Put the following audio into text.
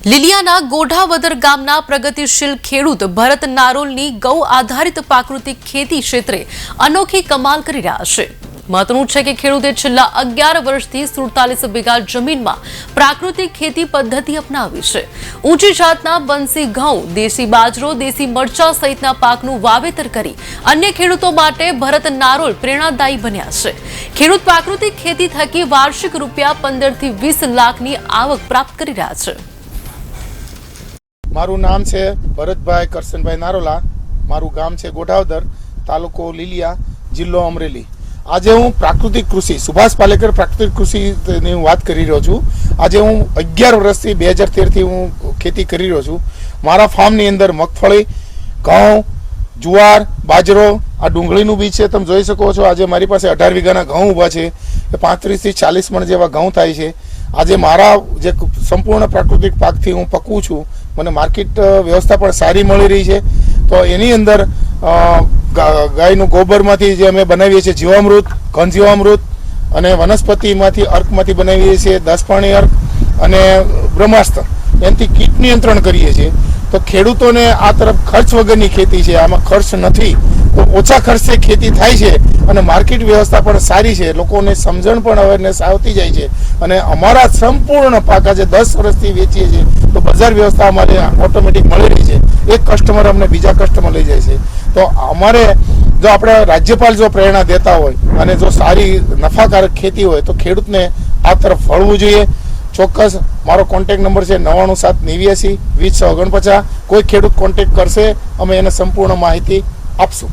લીલિયાના ગોઢાવદર ગામના પ્રગતિશીલ ખેડૂત ભરત નારોલની ગૌ આધારિત પ્રાકૃતિક ખેતી ક્ષેત્રે અનોખી કમાલ કરી રહ્યા છે। મહત્વનું છે કે ખેડૂતે છેલ્લા 11 વર્ષથી 47 વીઘા જમીનમાં પ્રાકૃતિક ખેતી પદ્ધતિ અપનાવી છે। ઊંચી જાતના બંસી ઘઉં, દેશી બાજરો, દેશી મરચા સહિતના પાકનું વાવેતર કરી અન્ય ખેડૂતો માટે ભરત નારોલ પ્રેરણાદાયી બન્યા છે। ખેડૂત પ્રાકૃતિક ખેતી થકી વાર્ષિક રૂપિયા 15 થી 20 લાખની આવક પ્રાપ્ત કરી રહ્યા છે। મારું નામ છે ભરતભાઈ કરશનભાઈ નારોલા। મારું ગામ છે ગોઢાવદર, તાલુકો લીલિયા, જિલ્લો અમરેલી। આજે હું પ્રાકૃતિક કૃષિ સુભાષ પાલેકર પ્રાકૃતિક કૃષિની વાત કરી રહ્યો છું। આજે હું 11 વર્ષથી 2013 થી હું ખેતી કરી રહ્યો છું। મારા ફાર્મની અંદર મગફળી, ઘઉં, જુવાર, બાજરો, આ ડુંગળીનું બીજ છે, તમે જોઈ શકો છો। આજે મારી પાસે 18 વીઘાના ઘઉં ઊભા છે, 35 થી 40 મણ જેવા ઘઉં થાય છે। આજે મારા જે સંપૂર્ણ પ્રાકૃતિક પાકથી હું પકવું છું, મને માર્કેટ વ્યવસ્થા પણ સારી મળી રહી છે। તો એની અંદર ગાયનું ગોબરમાંથી જે અમે બનાવીએ છીએ જીવામૃત, ઘન જીવામૃત અને વનસ્પતિમાંથી અર્કમાંથી બનાવીએ છીએ 10 પાણી અર્ક અને બ્રહ્માસ્ત્ર, એનાથી કીટ નિયંત્રણ કરીએ છીએ। તો ખેડૂતોને આ તરફ ખર્ચ વગરની ખેતી છે, આમાં ખર્ચ નથી, તો ઓછા ખર્ચે ખેતી થાય છે અને માર્કેટ વ્યવસ્થા પણ સારી છે। લોકોને સમજણ પણ અવેરનેસ આવતી જાય છે અને અમારા સંપૂર્ણ પાક આજે 10 વર્ષથી વેચીએ છીએ, તો બજાર વ્યવસ્થા અમારે ઓટોમેટિક મળી રહી છે। એક કસ્ટમર અમને બીજા કસ્ટમર લઈ જાય છે। તો અમારે જો આપણે રાજ્યપાલ જો પ્રેરણા દેતા હોય અને જો સારી નફાકારક ખેતી હોય તો ખેડૂતને આ તરફ વળવું જોઈએ। ચોક્કસ મારો કોન્ટેક્ટ નંબર છે 9789 2049। કોઈ ખેડૂત કોન્ટેક્ટ કરશે, અમે એને સંપૂર્ણ માહિતી આપશું।